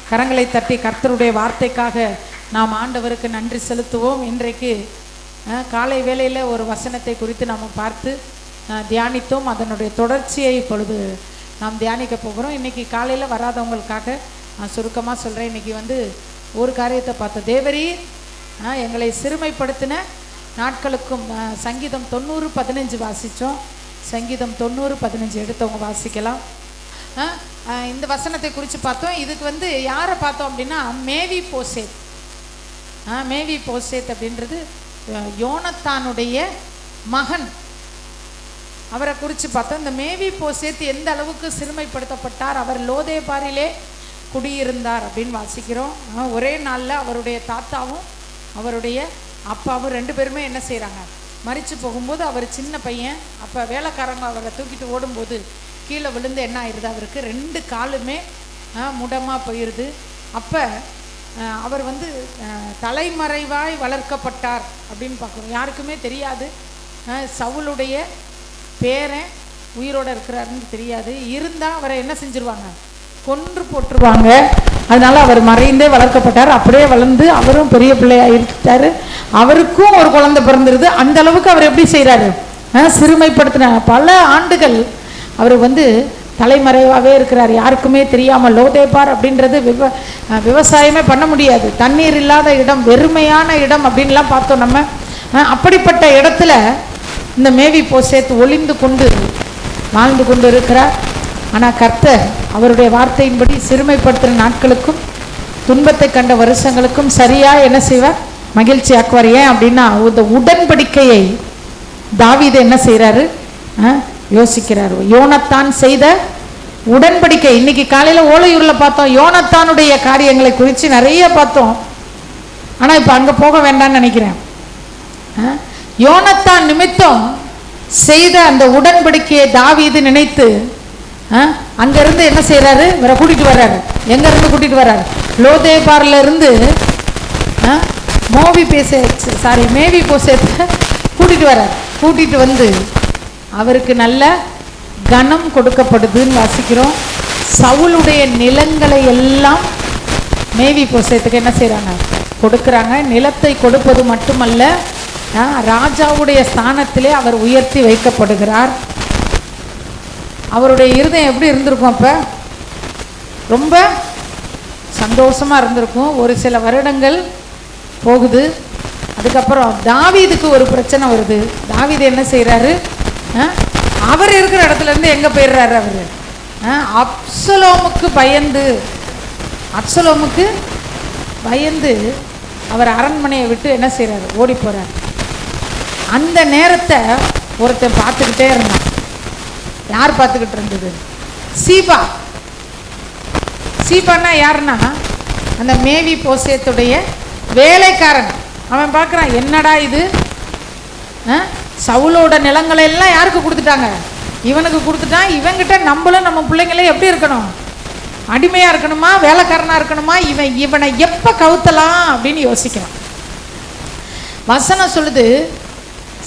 கரங்களை தட்டி கர்த்தருடைய வார்த்தைக்காக நாம் ஆண்டவருக்கு நன்றி செலுத்துவோம். இன்றைக்கு காலை வேளையில் ஒரு வசனத்தை குறித்து நாம் பார்த்து தியானித்தோம். அதனுடைய தொடர்ச்சியை இப்பொழுது நாம் தியானிக்க போகிறோம். இன்றைக்கி காலையில் வராதவங்களுக்காக நான் சுருக்கமாக சொல்கிறேன். இன்றைக்கி ஒரு காரியத்தை பார்த்தோம். தேவரீர் எங்களை சிறுமைப்படுத்தின நாட்களுக்கும் சங்கீதம் 90:15 வாசித்தோம். சங்கீதம் 90:15 எடுத்தவங்க வாசிக்கலாம். இந்த வசனத்தை குறித்து பார்த்தோம். இதுக்கு யாரை பார்த்தோம் அப்படின்னா மேவி போசேத். மேவி போசேத் அப்படின்றது யோனத்தானுடைய மகன். அவரை குறித்து பார்த்தோம். இந்த மேவி போசேத் எந்த அளவுக்கு சிறுமைப்படுத்தப்பட்டார், அவர் லோதேபாரிலே குடியிருந்தார் அப்படின்னு வாசிக்கிறோம். ஒரே நாளில் அவருடைய தாத்தாவும் அவருடைய அப்பாவும் 2 பேருமே என்ன செய்கிறாங்க, மரித்து போகும்போது அவர் சின்ன பையன். அப்போ வேலைக்காரங்க அவரை தூக்கிட்டு ஓடும்போது கீழே விழுந்து என்ன ஆயிடுது, அவருக்கு 2 காலுமே முடமாக போயிடுது. அப்போ அவர் தலைமறைவாய் வளர்க்கப்பட்டார் அப்படின்னு பார்க்குறோம். யாருக்குமே தெரியாது சவுலுடைய பேரன் உயிரோடு இருக்கிறாருன்னு தெரியாது. இருந்தால் அவரை என்ன செஞ்சிருவாங்க, கொன்று போட்டுருவாங்க. அதனால அவர் மறைந்தே வளர்க்கப்பட்டார். அப்படியே வளர்ந்து அவரும் பெரிய பிள்ளையாயிருத்தார். அவருக்கும் ஒரு குழந்தை பிறந்துருது. அந்த அளவுக்கு அவர் எப்படி செய்கிறாரு, சிறுமைப்படுத்தின பல ஆண்டுகள் அவர் தலைமறைவாகவே இருக்கிறார். யாருக்குமே தெரியாமல். லோதேபார் அப்படின்றது விவசாயமே பண்ண முடியாது, தண்ணீர் இல்லாத இடம், வெறுமையான இடம் அப்படின்லாம் பார்த்தோம் நம்ம. அப்படிப்பட்ட இடத்துல இந்த மேவி போசேத் ஒளிந்து கொண்டு வாழ்ந்து கொண்டு இருக்கிறார். ஆனால் கர்த்தர் அவருடைய வார்த்தையின்படி சிறுமைப்படுத்துகிற நாட்களுக்கும் துன்பத்தை கண்ட வருஷங்களுக்கும் சரியாக என்ன செய்வார், மகிழ்ச்சி ஆக்குவார். ஏன் அப்படின்னா இந்த உடன்படிக்கையை தாவீது என்ன செய்கிறாரு, யோசிக்கிறார். யோனத்தான் செய்த உடன்படிக்கை. இன்னைக்கு காலையில் ஓலையூரில் பார்த்தோம். யோனத்தானுடைய காரியங்களை குறித்து நிறைய பார்த்தோம். ஆனால் இப்போ அங்கே போக வேண்டாம்னு நினைக்கிறேன். யோனத்தான் நிமித்தம் செய்த அந்த உடன்படிக்கையை தாவீது நினைத்து அங்கேருந்து என்ன செய்கிறாரு, இவரை கூட்டிகிட்டு வர்றாரு. எங்கேருந்து கூட்டிகிட்டு வர்றாரு, லோதேபாரில் இருந்து மேவி போசேத்தை கூட்டிகிட்டு வர்றார். கூட்டிகிட்டு அவருக்கு நல்ல கனம் கொடுக்கப்படுதுன்னு வாசிக்கிறோம். சவுளுடைய நிலங்களை எல்லாம் மேவி போசேத்துக்கு என்ன செய்கிறாங்க, கொடுக்குறாங்க. நிலத்தை கொடுப்பது மட்டுமல்ல, ராஜாவுடைய ஸ்தானத்திலே அவர் உயர்த்தி வைக்கப்படுகிறார். அவருடைய இருதயம் எப்படி இருந்திருக்கும், அப்போ ரொம்ப சந்தோஷமாக இருந்திருக்கும். ஒரு சில வருடங்கள் போகுது. அதுக்கப்புறம் தாவீதுக்கு ஒரு பிரச்சனை வருது. தாவீது என்ன செய்கிறாரு, அவர் இருக்கிற இடத்துலேருந்து எங்கே போயிடுறாரு, அவர் அப்சலோமுக்கு பயந்து அவர் அரண்மனையை விட்டு என்ன செய்கிறாரு, ஓடி போகிறார். அந்த நேரத்தை ஒருத்தன் பார்த்துக்கிட்டே இருந்தான். யார் பார்த்துக்கிட்டு இருந்தது, சீபான்னா யாருன்னா அந்த மேவி போசேத்துடைய வேலைக்காரன். அவன் பார்க்குறான், என்னடா இது, சவுலோட நிலங்களை எல்லாம் யாருக்கு கொடுத்துட்டாங்க, இவனுக்கு கொடுத்துட்டான். இவங்கிட்ட நம்மளும் நம்ம பிள்ளைங்களே எப்படி இருக்கணும், அடிமையாக இருக்கணுமா, வேலைக்காரனாக இருக்கணுமா, இவனை எப்போ கவுத்தலாம் அப்படின்னு யோசிக்கிறான். வசனம் சொல்லுது,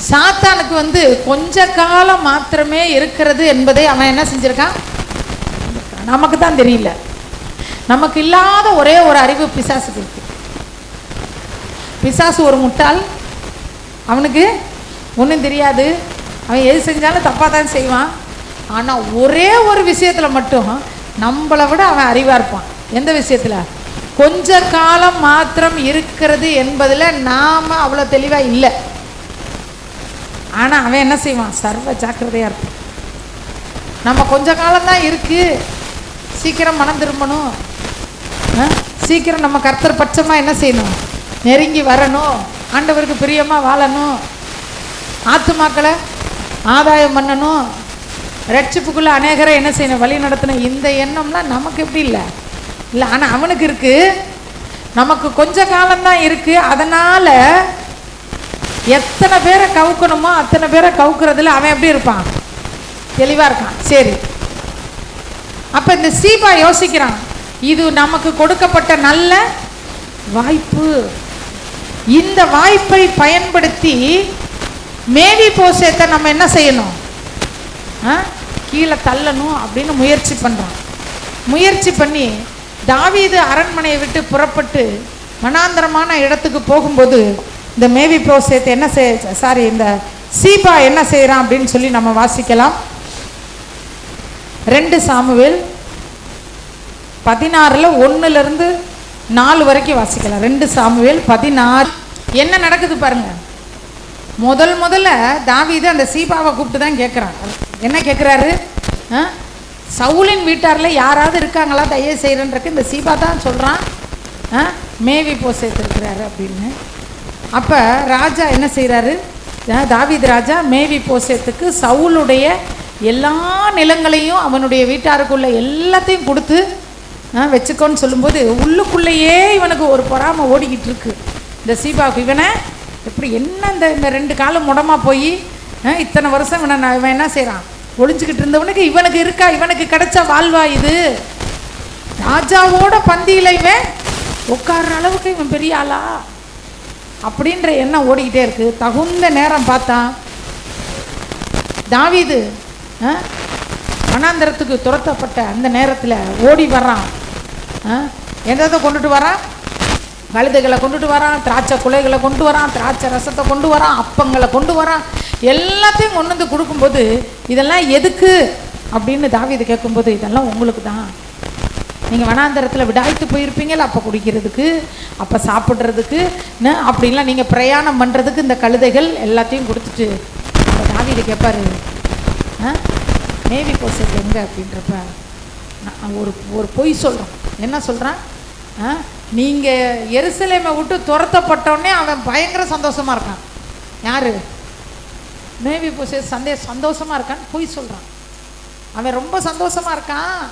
சாத்தானுக்கு கொஞ்ச காலம் மாத்திரமே இருக்கிறது என்பதை அவன் என்ன செஞ்சிருக்கான், நமக்கு தான் தெரியல. நமக்கு இல்லாத ஒரே ஒரு அறிவு பிசாசுக்கு இருக்கு. பிசாசு ஒரு முட்டாள், அவனுக்கு ஒன்றும் தெரியாது. அவன் எது செஞ்சாலும் தப்பாக தான் செய்வான். ஆனால் ஒரே ஒரு விஷயத்தில் மட்டும் நம்மளை விட அவன் அறிவாக இருப்பான். எந்த விஷயத்தில், கொஞ்ச காலம் மாத்திரம் இருக்கிறது என்பதில் நாம் அவ்வளோ தெளிவாக இல்லை. ஆனால் அவன் என்ன செய்வான், சர்வ ஜாக்கிரதையாக இருப்பான். நம்ம கொஞ்ச காலம்தான் இருக்குது, சீக்கிரம் மனம் திரும்பணும், சீக்கிரம் நம்ம கர்த்தர் பட்சமாக என்ன செய்யணும், நெருங்கி வரணும், ஆண்டவருக்கு பிரியமாக வாழணும், ஆத்துமாக்களை ஆதாயம் பண்ணணும், ரட்சிப்புக்குள்ளே அநேகரை என்ன செய்யணும், வழி நடத்தணும். இந்த எண்ணம்லாம் நமக்கு எப்படி இல்லை. ஆனால் அவனுக்கு இருக்குது. நமக்கு கொஞ்ச காலம்தான் இருக்குது. அதனால் எத்தனை பேரை கவுக்கணுமோ அத்தனை பேரை கவுக்கிறதுல அவன் எப்படி இருப்பான், தெளிவாக இருக்கான். சரி, அப்போ இந்த சீபா யோசிக்கிறான், இது நமக்கு கொடுக்கப்பட்ட நல்ல வாய்ப்பு. இந்த வாய்ப்பை பயன்படுத்தி மேவி போசேத்தை நம்ம என்ன செய்யணும், கீழே தள்ளணும் அப்படின்னு முயற்சி பண்ணுறான். முயற்சி பண்ணி தாவீது அரண்மனையை விட்டு புறப்பட்டு வனாந்தரமான இடத்துக்கு போகும்போது இந்த மேவி போசேத் என்ன இந்த சீபா என்ன செய்கிறான் அப்படின்னு சொல்லி நம்ம வாசிக்கலாம். 2 சாமுவேல் 16 1 4 வரைக்கும் வாசிக்கலாம். 2 சாமுவேல் 16 என்ன நடக்குது பாருங்க. முதல்ல தாவீது அந்த சீபாவை கூப்பிட்டு தான் கேட்குறான். என்ன கேட்குறாரு? சவுலின் வீட்டாரில் யாராவது இருக்காங்களா தயவு செய்கிறன்றக்கு இந்த சீபா தான் சொல்கிறான் மேவி போசேத் இருக்கிறாரு அப்படின்னு. அப்போ ராஜா என்ன செய்கிறாரு? தாவீது ராஜா மேவி போசேத்துக்கு சவுலுடைய எல்லா நிலங்களையும் அவனுடைய வீட்டாருக்குள்ள எல்லாத்தையும் கொடுத்து வச்சுக்கோன்னு சொல்லும்போது உள்ளுக்குள்ளேயே இவனுக்கு ஒரு பொறாமை ஓடிக்கிட்டு இருக்கு இந்த சீபாவுக்கு. இவனை எப்படி என்ன இந்த 2 காலம் முடமாக போய் இத்தனை வருஷம் இவன் என்ன செய்கிறான்? ஒளிஞ்சுக்கிட்டு இருந்தவனுக்கு இவனுக்கு இருக்கா? இவனுக்கு கிடைச்ச வாழ்வா இது? ராஜாவோட பந்தியில் இவன் உட்கார்ற அளவுக்கு இவன் பெரிய ஆளா அப்படின்ற எண்ணம் ஓடிக்கிட்டே இருக்கு. தகுந்த நேரம் பார்த்தான் தாவீது வனாந்தரத்துக்கு துரத்தப்பட்ட அந்த நேரத்தில் ஓடி வர்றான். எதை கொண்டுட்டு வரான்? கழுதைகளை கொண்டுட்டு வரான், திராட்சை குலைகளை கொண்டு வரான், திராட்சை ரசத்தை கொண்டு வரான், அப்பங்களை கொண்டு வரான். எல்லாத்தையும் கொண்டு வந்து கொடுக்கும்போது இதெல்லாம் எதுக்கு அப்படின்னு தாவீது கேட்கும்போது இதெல்லாம் உங்களுக்கு தான். நீங்கள் வனாந்தரத்தில் விடாய்த்து போயிருப்பீங்கள்ல, அப்போ குடிக்கிறதுக்கு, அப்போ சாப்பிட்றதுக்கு, அப்படின்லாம் நீங்கள் பிரயாணம் பண்ணுறதுக்கு இந்த கழுதைகள் எல்லாத்தையும் கொடுத்துட்டு அப்போ தாவீது கேட்பாரு மேவி போசேத் எங்கே அப்படின்றப்ப ஒரு பொய் சொல்கிறோம். என்ன சொல்கிறான்? நீங்கள் எருசலேமை விட்டு துரத்தப்பட்டோடனே அவன் பயங்கர சந்தோஷமாக இருக்கான். யார்? மேவி போசேத் சந்தோஷமாக இருக்கான்னு பொய் சொல்கிறான். அவன் ரொம்ப சந்தோஷமாக இருக்கான்.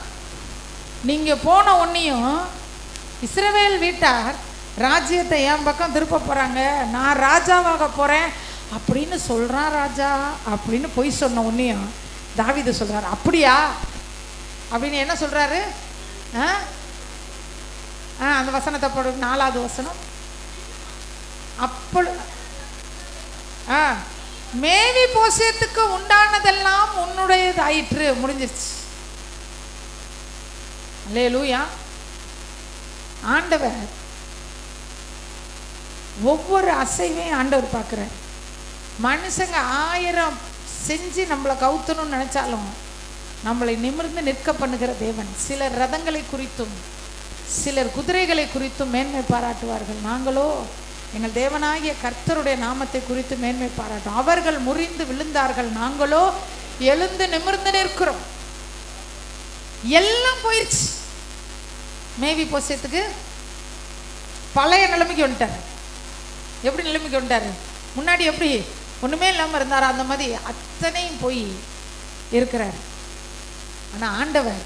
நீங்கள் போன ஒன்றையும் இஸ்ரவேல் வீட்டார் ராஜ்யத்தை என் பக்கம் திருப்ப போகிறாங்க, நான் ராஜாவாக போகிறேன் அப்படின்னு சொல்கிறான் ராஜா அப்படின்னு பொய் சொன்ன ஒன்றையும் தாவீது சொல்கிறார். அப்படியா அப்படின்னு என்ன சொல்கிறாரு? அந்த வசனத்தை போடு, 4வது வசனம். அப்பொழுது மேவி போசேத்துக்கு உண்டானதெல்லாம் உன்னுடையதாயிற்று, முடிஞ்சிருச்சு. அல்லேலூயா. ஆண்டவர் ஒவ்வொரு அசைவையும் ஆண்டவர் பார்க்குறார். மனுஷங்க 1000 செஞ்சு நம்மளை கவுத்தணும்னு நினைச்சாலும் நம்மளை நிமிர்ந்து நிற்க பண்ணுகிற தேவன். சிலர் ரதங்களை குறித்தும் சிலர் குதிரைகளை குறித்தும் மேன்மை பாராட்டுவார்கள். நாங்களோ எங்கள் தேவனாகிய கர்த்தருடைய நாமத்தை குறித்து மேன்மை பாராட்டும். அவர்கள் முறிந்து விழுந்தார்கள், நாங்களோ எழுந்து நிமிர்ந்து நிற்கிறோம். எல்லாம் போயிடுச்சு. மேவி போசேத்துக்கு பழைய நிலைமைக்கு வந்துட்டார். எப்படி நிலைமைக்கு வந்துட்டாரு? முன்னாடி எப்படி ஒன்றுமே இல்லாமல் இருந்தாரா? அந்த மாதிரி அத்தனையும் போய் இருக்கிறார். ஆனால் ஆண்டவர்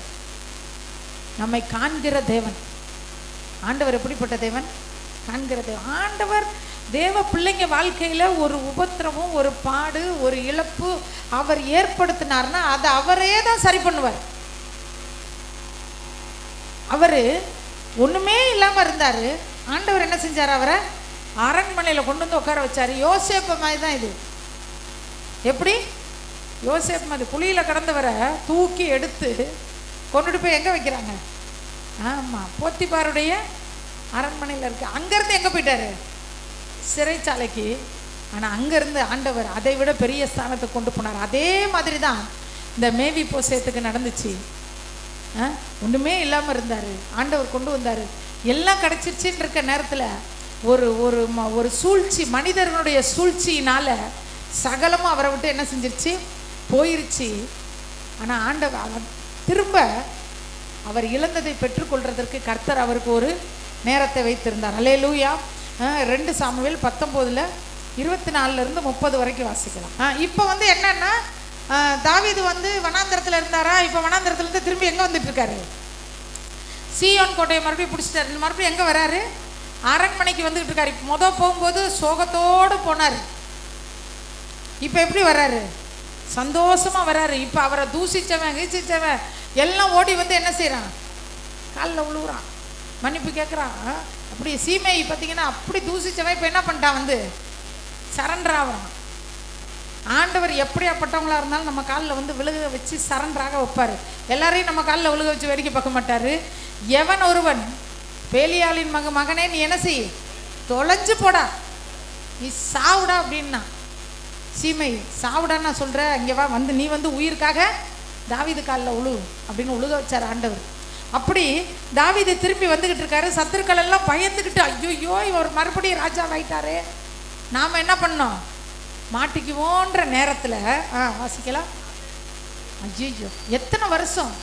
நம்மை காண்கிற தேவன். ஆண்டவர் எப்படிப்பட்ட தேவன்? காண்கிற தேவன். ஆண்டவர் தேவ பிள்ளைங்க வாழ்க்கையில் ஒரு உபத்திரவம், ஒரு பாடு, ஒரு இழப்பு அவர் ஏற்படுத்தினார்னா அதை அவரே தான் சரி பண்ணுவார். அவர் ஒன்றுமே இல்லாமல் இருந்தார். ஆண்டவர் என்ன செஞ்சார்? அவரை அரண்மனையில் கொண்டு வந்து உட்கார வச்சார். யோசேப்பு மாதிரி தான் இது. எப்படி? யோசேப்பு மாதிரி குழியில் கடந்தவரை தூக்கி எடுத்து கொண்டுட்டு போய் எங்கே வைக்கிறாங்க? ஆமாம், போத்திபாருடைய அரண்மனையில் இருக்கு. அங்கேருந்து எங்கே போயிட்டாரு? சிறைச்சாலைக்கு. ஆனால் அங்கேருந்து ஆண்டவர் அதை விட பெரிய ஸ்தானத்தை கொண்டு போனார். அதே மாதிரி தான் இந்த மேவி போசேத்துக்கு நடந்துச்சு. ஒன்றுமே இல்லாமல் இருந்தார், ஆண்டவர் கொண்டு வந்தார். எல்லாம் கிடச்சிருச்சின்னு இருக்க நேரத்தில் ஒரு சூழ்ச்சி, மனிதர்களுடைய சூழ்ச்சியினால் சகலமும் அவரை விட்டு என்ன செஞ்சிருச்சு? போயிருச்சு. ஆனால் ஆண்டவர் திரும்ப அவர் இழந்ததை பெற்றுக்கொள்றதற்கு கர்த்தர் அவருக்கு ஒரு நேரத்தை வைத்திருந்தார். அல்லேலூயா. 2 சாமுவேல் 19 24 30 வரைக்கும் வாசிக்கலாம். இப்போ என்னன்னா தாவீது வனாந்தரத்தில் இருந்தாரா? இப்போ வனாந்தரத்துலேருந்து திரும்பி எங்கே வந்துட்டு இருக்காரு? சீயோன் கோட்டையை மறுபடியும் பிடிச்சிட்டாரு. மறுபடியும் எங்கே வராரு? அரண்மனைக்கு வந்துகிட்டு இருக்காரு. போகும்போது சோகத்தோடு போனார். இப்போ எப்படி வர்றாரு? சந்தோஷமா வர்றாரு. இப்போ அவரை தூசிச்சவன் கீசிச்சவன் எல்லாம் ஓடி என்ன செய்கிறான்? காலில் விழுவுறான், மன்னிப்பு கேட்குறான். அப்படி சீமை பார்த்தீங்கன்னா அப்படி தூசிச்சவன் இப்போ என்ன பண்ணிட்டான்? சரண்டர் ஆகிறான். ஆண்டவர் எப்படியாப்பட்டவங்களா இருந்தாலும் நம்ம காலில் விழுக வச்சு சரண்டராக வைப்பார். எல்லாரையும் நம்ம காலில் விழுக வச்சு வேடிக்கை பார்க்க மாட்டார். எவன் ஒருவன் பேலியாளின் மகனே நீ என்ன செய், தொலைஞ்சு போடா, நீ சாவுடா அப்படின்னா, சீமை சாவுடான்னு நான் சொல்கிறேன், இங்கே வா, வந்து நீ வந்து உயிருக்காக தாவீது காலில் உழு அப்படின்னு உழுக வச்சார் ஆண்டவர். அப்படி தாவீது திரும்பி வந்துக்கிட்டு இருக்காரு. சத்துருக்கள் எல்லாம் பயந்துக்கிட்டு, ஐயோ இவர் மறுபடியும் ராஜாவாயிட்டாரு, நாம் என்ன பண்ணோம் மாட்டிக்குவோன்ற நேரத்தில் வாசிக்கலாம். ஐயோ எத்தனை வருஷம்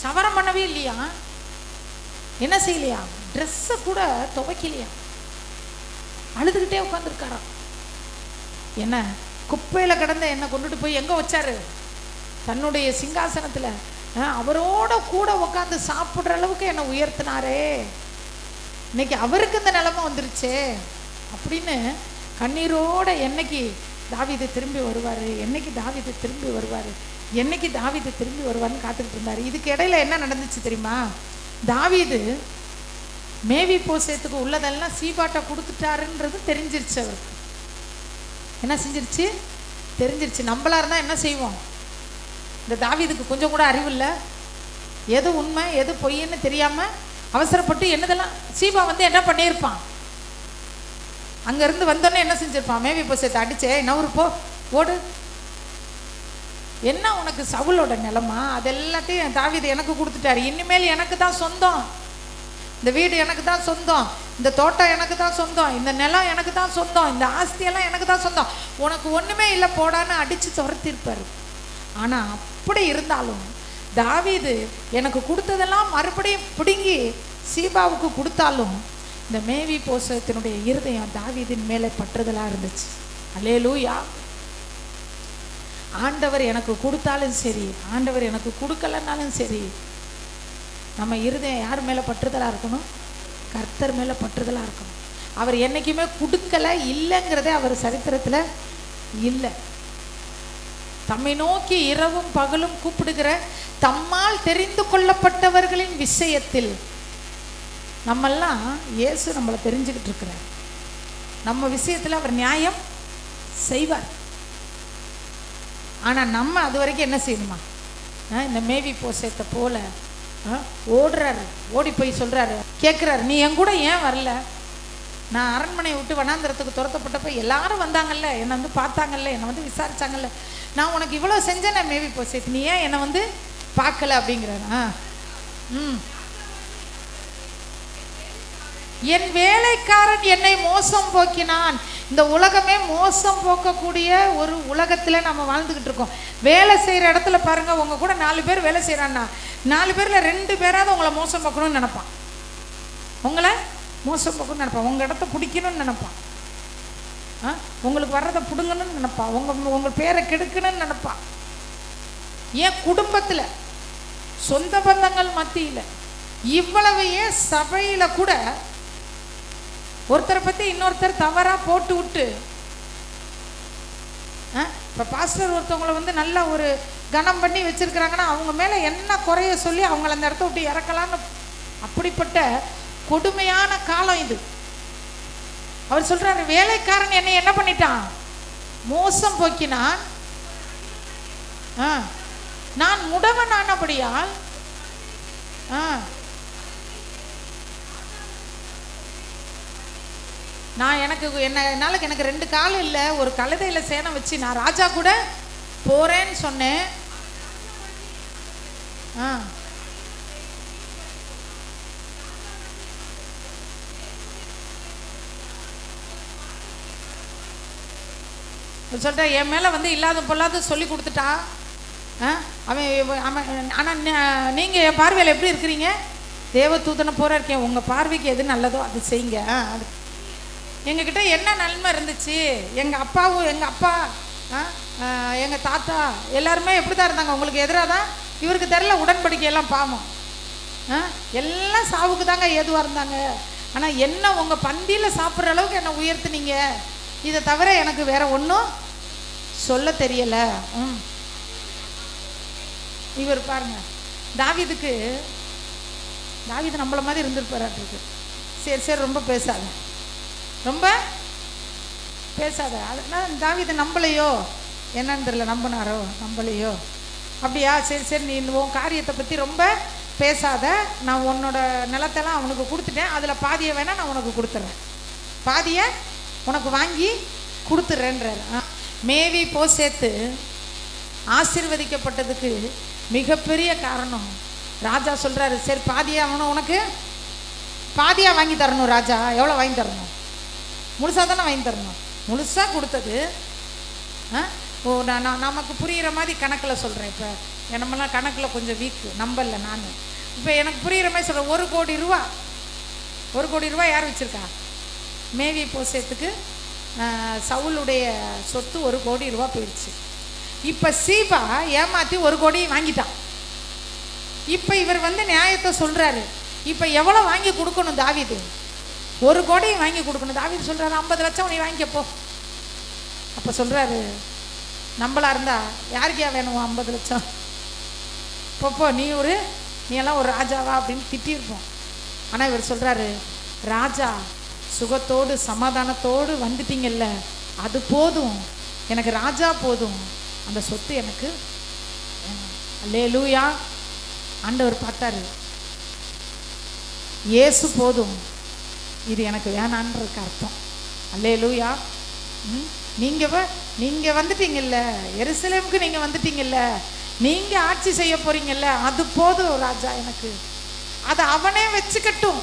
சவரம் பண்ணவே இல்லையா, என்ன செய்யலையா, ட்ரெஸ்ஸை கூட துவைக்கலையா, அழுதுகிட்டே உட்காந்துருக்காராம். என்ன குப்பையில் கிடந்த என்னை கொண்டுட்டு போய் எங்கே வச்சாரு, தன்னுடைய சிங்காசனத்தில் அவரோட கூட உட்காந்து சாப்பிட்ற அளவுக்கு என்னை உயர்த்தினாரே, இன்னைக்கு அவருக்கு இந்த நிலைமை வந்துருச்சே அப்படின்னு கண்ணீரோட என்னைக்கு தாவீது திரும்பி வருவார், என்னைக்கு தாவீது திரும்பி வருவார், என்னைக்கு தாவீது திரும்பி வருவார்னு காத்துக்கிட்டு இருந்தார். இதுக்கு இடையில என்ன நடந்துச்சு தெரியுமா, தாவீது மேவி போசேத்துக்கு உள்ளதெல்லாம் சீபாட்டை கொடுத்துட்டாருன்றது தெரிஞ்சிருச்சு. அவருக்கு என்ன செஞ்சிருச்சு, தெரிஞ்சிருச்சு. நம்மளா இருந்தால் என்ன செய்வோம், இந்த தாவீதுக்கு கொஞ்சம் கூட அறிவு இல்லை, எது உண்மை எது பொய்ன்னு தெரியாமல் அவசரப்பட்டு என்னதெல்லாம் சீபா வந்து என்ன பண்ணியிருப்பான், அங்கேருந்து வந்தோன்னே என்ன செஞ்சிருப்பான், மேவி போசேத்தை அடிச்சே நவுறு போ ஓடு, என்ன உனக்கு சவுலோட நிலமா, அது எல்லாத்தையும் தாவீது எனக்கு கொடுத்துட்டாரு, இனிமேல் எனக்கு தான் சொந்தம், இந்த வீடு எனக்கு தான் சொந்தம், இந்த தோட்டம் எனக்கு தான் சொந்தம், இந்த நிலம் எனக்கு தான் சொந்தம், இந்த ஆஸ்தியெல்லாம் எனக்கு தான் சொந்தம், உனக்கு ஒன்றுமே இல்லை போடான்னு அடித்து துரத்திருப்பார். ஆனால் அப்படி இருந்தாலும் தாவீது எனக்கு கொடுத்ததெல்லாம் மறுபடியும் பிடுங்கி சீபாவுக்கு கொடுத்தாலும் இந்த மேவி போசத்தினுடைய இருதயம் தாவீதின் மேலே பற்றுதலாக இருந்துச்சு. அல்லேலூயா. ஆண்டவர் எனக்கு கொடுத்தாலும் சரி, ஆண்டவர் எனக்கு கொடுக்கலன்னாலும் சரி, நம்ம இருதயம் யார் மேலே பற்றுதலாக இருக்கணும், கர்த்தர் மேலே பற்றுதலாக இருக்கணும். அவர் என்றைக்குமே கொடுக்கலை இல்லைங்கிறதே அவர் சரித்திரத்தில் இல்லை. தம்மை நோக்கி இரவும் பகலும் கூப்பிடுகிற தம்மால் தெரிந்து கொள்ளப்பட்டவர்களின் விஷயத்தில் நம்மெல்லாம் இயேசு நம்மளை தெரிஞ்சுக்கிட்டு இருக்கிறார். நம்ம விஷயத்தில் அவர் நியாயம் செய்வார். ஆனால் நம்ம அது வரைக்கும் என்ன செய்யணுமா, இந்த மேவி போசேத்தை போல ஓடுறாரு, ஓடி போய் சொல்கிறாரு, கேட்குறாரு, நீ என் கூட ஏன் வரல, நான் அரண்மனையை விட்டு வனாந்திரத்துக்கு துரத்தப்பட்டப்போ எல்லாரும் வந்தாங்கல்ல, என்னை வந்து பார்த்தாங்கல்ல, என்னை வந்து விசாரிச்சாங்கல்ல, நான் உனக்கு இவ்வளோ செஞ்சேன், நான் மேவி போசேத்து, நீ ஏன் என்னை வந்து பார்க்கல அப்படிங்கிறாரா. என் வேலைக்காரன் என்னை மோசம் போக்கினான். இந்த உலகமே மோசம் போக்கக்கூடிய ஒரு உலகத்தில் நம்ம வாழ்ந்துக்கிட்டு இருக்கோம். வேலை செய்கிற இடத்துல பாருங்கள், உங்கள் கூட 4 பேர் வேலை செய்கிறான்னா 4 பேரில் 2 பேராவது உங்களை மோசம் போக்கணும்னு நினைப்பான், உங்களை மோசம் போக்கணும்னு நினைப்பான், உங்கள் இடத்த பிடிக்கணும்னு நினைப்பான், உங்களுக்கு வர்றதை பிடுங்கணும்னு நினைப்பான், உங்கள் பேரை கெடுக்கணும்னு நினைப்பான். ஏன் குடும்பத்தில் சொந்த பந்தங்கள் மத்தியில் இவ்வளவு, ஏன் சபையில் கூட ஒருத்தரை பற்றி இன்னொருத்தர் தவறாக போட்டு விட்டு, இப்போ பாஸ்டர் ஒருத்தவங்களை வந்து நல்லா ஒரு கனம் பண்ணி வச்சுருக்கிறாங்கன்னா அவங்க மேலே என்ன குறைய சொல்லி அவங்கள அந்த இடத்த விட்டு இறக்கலான்னு, அப்படிப்பட்ட கொடுமையான காலம் இது. அவர் சொல்கிறாரு, வேலைக்காரன் என்னை என்ன பண்ணிட்டான், மோசம் போக்கினான், நான் முடவனானபடியால் நான் என்னால் எனக்கு 2 கால் இல்லை, ஒரு கழுதையில் சேனம் வச்சு நான் ராஜா கூட போகிறேன்னு சொன்னேன். சொல்லிட்டா என் மேலே வந்து இல்லாத பொல்லாத சொல்லி கொடுத்துட்டா அவன். ஆனால் நீங்கள் என் பார்வையில் எப்படி இருக்கிறீங்க, தேவ தூதனை போகிற இருக்கேன், உங்கள் பார்வைக்கு எது நல்லதோ அது செய்யுங்க. அது எங்ககிட்ட என்ன நன்மை இருந்துச்சு, எங்கள் அப்பாவும் எங்கள் அப்பா எங்கள் தாத்தா எல்லாருமே எப்படி தான் இருந்தாங்க, உங்களுக்கு எதிராக தான், இவருக்கு தெரில உடன்படிக்கையெல்லாம் பாவம், எல்லாம் சாவுக்கு தாங்க ஏதுவாக இருந்தாங்க. ஆனால் என்ன உங்கள் பந்தியில் சாப்பிட்ற அளவுக்கு என்னை உயர்த்துனீங்க, இதை தவிர எனக்கு வேற ஒன்றும் சொல்ல தெரியலை. இவர் பாருங்க, தாவீது நம்மள மாதிரி இருந்திருப்பாராட்டிருக்கு. சரி ரொம்ப பேசாத, ரொம்ப பேசாத. அதனால் தாவீது நம்பலையோ என்னன்னு தெரியல, நம்பினாரோ நம்பலையோ, அப்படியா, சரி சரி, நீ உன் காரியத்தை பற்றி ரொம்ப பேசாத, நான் உன்னோட நிலத்தெல்லாம் அவனுக்கு கொடுத்துட்டேன், அதில் பாதியை வேணால் நான் உனக்கு கொடுத்துட்றேன், பாதியை உனக்கு வாங்கி கொடுத்துட்றேன்றார். மேவி போசேத்து ஆசீர்வதிக்கப்பட்டதுக்கு மிகப்பெரிய காரணம், ராஜா சொல்கிறாரு, சரி பாதியை அவனை உனக்கு பாதியாக வாங்கி தரணும் ராஜா. எவ்வளோ வாங்கி தரணும்? முழுசாக தானே வாங்கி தரணும். முழுசாக கொடுத்தது நமக்கு புரிகிற மாதிரி கணக்கில் சொல்கிறேன். இப்போ நம்மளாம் கணக்கில் கொஞ்சம் வீக்கு, நம்பல நான். இப்போ எனக்கு புரிகிற மாதிரி சொல்கிறேன். 1 கோடி ரூபா, 1 கோடி ரூபா யார் வச்சுருக்கா? மேவி போசேத்துக்கு சவுளுடைய சொத்து 1 கோடி ரூபா போயிடுச்சு. இப்போ சீபா ஏமாற்றி 1 கோடி வாங்கிட்டான். இப்போ இவர் வந்து நியாயத்தை சொல்கிறாரு. இப்போ எவ்வளோ வாங்கி கொடுக்கணும் தாவீது? 1 கோடியும் வாங்கி கொடுக்கணும். தாவீது சொல்கிறாரு, 50 லட்சம் நீ வாங்கிக்கப்போ. அப்போ சொல்கிறாரு, நம்மளா இருந்தா யாருக்கே வேணும் 50 லட்சம்? போப்போ, நீ எல்லாம் ஒரு ராஜாவா அப்படின்னு திட்டியிருப்போம். ஆனால் இவர் சொல்கிறாரு, ராஜா சுகத்தோடு சமாதானத்தோடு வந்துட்டீங்கல்ல, அது போதும், எனக்கு ராஜா போதும், அந்த சொத்து எனக்கு. அல்லேலூயா. ஆண்டவர் பார்த்தாரு, இயேசு போதும், இது எனக்கு வேணான்றதுக்கு அர்த்தம். அல்லேலூயா. நீங்கள் வந்துட்டீங்கல்ல, எருசலேமுக்கு நீங்கள் வந்துட்டீங்கல்ல, நீங்கள் ஆட்சி செய்ய போறீங்கல்ல, அது போதும் ராஜா எனக்கு. அதை அவனே வச்சுக்கட்டும்,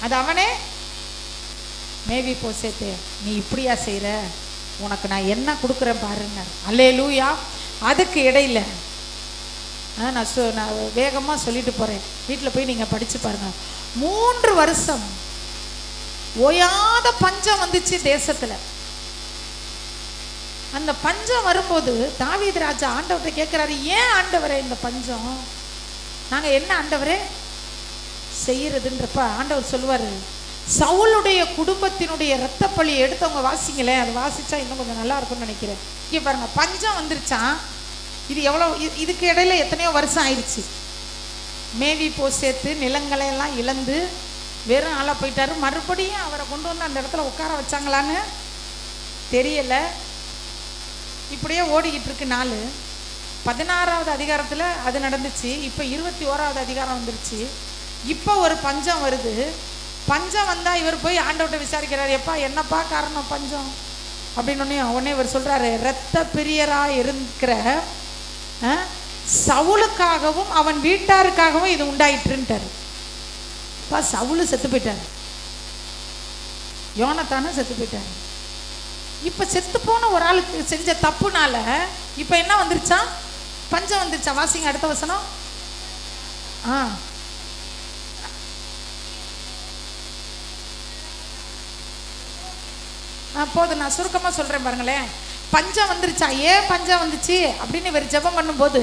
அது அவனே. மேவி போசேத்தே, நீ இப்படியா செய்கிற, உனக்கு நான் என்ன கொடுக்குறேன் பாருங்க. அல்லேலூயா. அதுக்கு இடையில நான் வேகமாக சொல்லிட்டு போகிறேன், வீட்டில் போய் நீங்கள் படித்து பாருங்கள். 3 வருஷம் ஓயாத பஞ்சம் வந்துச்சு தேசத்தில். அந்த பஞ்சம் வரும்போது தாவீது ராஜா ஆண்டவர்கிட்ட கேட்குறாரு, ஏன் ஆண்டவரே இந்த பஞ்சம், நாங்கள் என்ன ஆண்டவரே செய்யறதுன்றப்ப ஆண்டவர் சொல்லுவார், சவுளுடைய குடும்பத்தினுடைய இரத்த பழியை எடுத்தவங்க வாசிங்களேன், அது வாசிச்சா இன்னும் கொஞ்சம் நல்லா இருக்கும்னு நினைக்கிறேன். இங்கே பாருங்க, பஞ்சம் வந்துருச்சான். இது எவ்வளோ, இதுக்கு இடையில எத்தனையோ வருஷம் ஆயிடுச்சு. மேவி போசேத்து நிலங்களை எல்லாம் இழந்து வெறும் ஆளாக போயிட்டாரு. மறுபடியும் அவரை கொண்டு வந்து அந்த இடத்துல உட்கார வச்சாங்களான்னு தெரியலை. இப்படியே ஓடிக்கிட்டு இருக்கு நாள். 16வது அதிகாரத்தில் அது நடந்துச்சு. இப்போ 21வது அதிகாரம் வந்துருச்சு. இப்போ ஒரு பஞ்சம் வருது. பஞ்சம் வந்தால் இவர் போய் ஆண்டவர்கிட்ட விசாரிக்கிறார், எப்பா என்னப்பா காரணம் பஞ்சம் அப்படின்னு. உடனே இவர் சொல்கிறாரு, இரத்த பிரியராக இருக்கிற சவுலுக்காகவும் அவன் வீட்டாருக்காகவும் இது உண்டாயிட்டுன்ட்டார். அப்பா சவுலு செத்து போயிட்டார், யோனத்தானும் செத்து போயிட்டார். இப்போ செத்து போன ஒரு ஆளுக்கு செஞ்ச தப்புனால இப்போ என்ன வந்துருச்சா? பஞ்சம் வந்துருச்சா? வாசிங்க அடுத்த வசனம். போதும், நான் சுருக்கமாக சொல்கிறேன் பாருங்களேன். பஞ்சம் வந்துருச்சா? ஏன் பஞ்சம் வந்துச்சு அப்படின்னு இவர் ஜெபம் பண்ணும்போது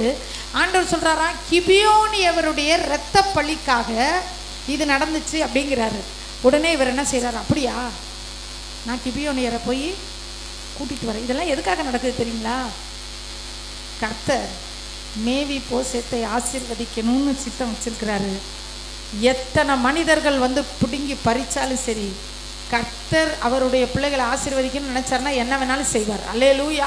ஆண்டவர் சொல்கிறாராம், கிபியோனியவருடைய இரத்த பழிக்காக இது நடந்துச்சு அப்படிங்கிறாரு. உடனே இவர் என்ன செய்கிறாரு, அப்படியா நான் கிபியோனியரை போய் கூட்டிகிட்டு வரேன். இதெல்லாம் எதுக்காக நடக்குது தெரியுங்களா? கர்த்தர் மேவி போசேத்தை ஆசீர்வதிக்கணும்னு சித்தம் வச்சிருக்கிறாரு. எத்தனை மனிதர்கள் வந்து பிடுங்கி பறிச்சாலும் சரி, கர்த்தர் அவருடைய பிள்ளைகளை ஆசீர்வதிக்கணும்னு நினைச்சாருன்னா என்ன வேணாலும் செய்வார். அல்லேலூயா.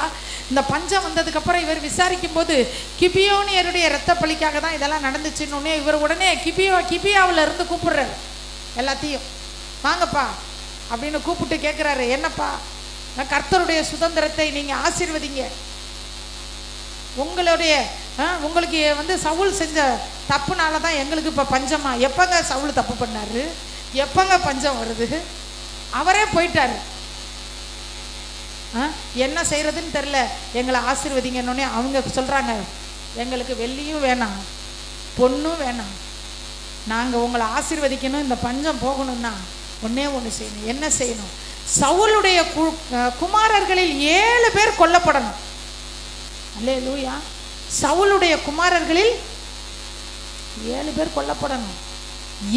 இந்த பஞ்சம் வந்ததுக்கப்புறம் இவர் விசாரிக்கும் போது கிபியோனியருடைய இரத்த பழிக்காக தான் இதெல்லாம் நடந்துச்சுன்னு இவர் உடனே கிபியாவில் இருந்து கூப்பிடுறாரு, எல்லாத்தையும் வாங்கப்பா அப்படின்னு கூப்பிட்டு கேட்குறாரு, என்னப்பா கர்த்தருடைய சுதந்திரத்தை நீங்கள் ஆசீர்வதிங்க, உங்களுக்கு வந்து சவுல் செஞ்ச தப்புனால தான் எங்களுக்கு இப்போ பஞ்சமா? எப்பங்க சவுல் தப்பு பண்ணாரு? எப்பங்க பஞ்சம் வருது? அவரே போயிட்டாரு. என்ன செய்யறதுன்னு தெரில, எங்களை ஆசீர்வதிங்கன்னொன்னே அவங்க சொல்கிறாங்க, எங்களுக்கு வெள்ளியும் வேணாம் பொண்ணும் வேணாம், நாங்கள் உங்களை ஆசீர்வதிக்கணும், இந்த பஞ்சம் போகணும்னா ஒன்றே ஒன்று செய்யணும். என்ன செய்யணும்? சவுளுடைய குமாரர்களில் 7 பேர் கொல்லப்படணும். அல்லேலூயா. சவுளுடைய குமாரர்களில் 7 பேர் கொல்லப்படணும்.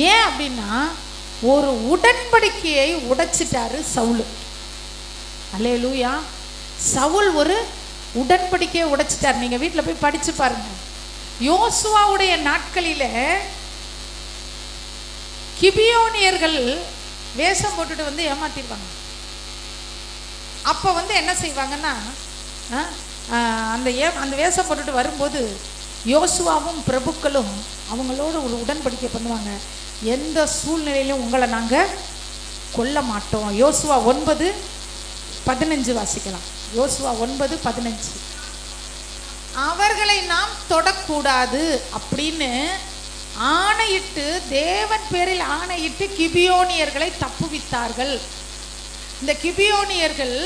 ஏன் அப்படின்னா ஒரு உடன்படிக்கையை உடைச்சிட்டாரு சவுல். அல்லேலூயா. சவுல் ஒரு உடன்படிக்கையை உடைச்சிட்டார். நீங்கள் வீட்டில் போய் படித்து பாருங்க. யோசுவாவுடைய நாட்களில் கிபியோனியர்கள் வேஷம் போட்டுட்டு வந்து ஏமாத்திடுவாங்க. அப்போ வந்து என்ன செய்வாங்கன்னா, அந்த வேஷம் போட்டுட்டு வரும்போது யோசுவாவும் பிரபுக்களும் அவங்களோட ஒரு உடன்படிக்கை பண்ணுவாங்க, எந்த சூழ்நிலையிலும் உங்களை நாங்கள் கொல்ல மாட்டோம். யோசுவா 9:15 வாசிக்கலாம். யோசுவா 9:15. அவர்களை நாம் தொடக்கூடாது அப்படின்னு ஆணையிட்டு, தேவன் பேரில் ஆணையிட்டு கிபியோனியர்களை தப்புவித்தார்கள். இந்த கிபியோனியர்கள்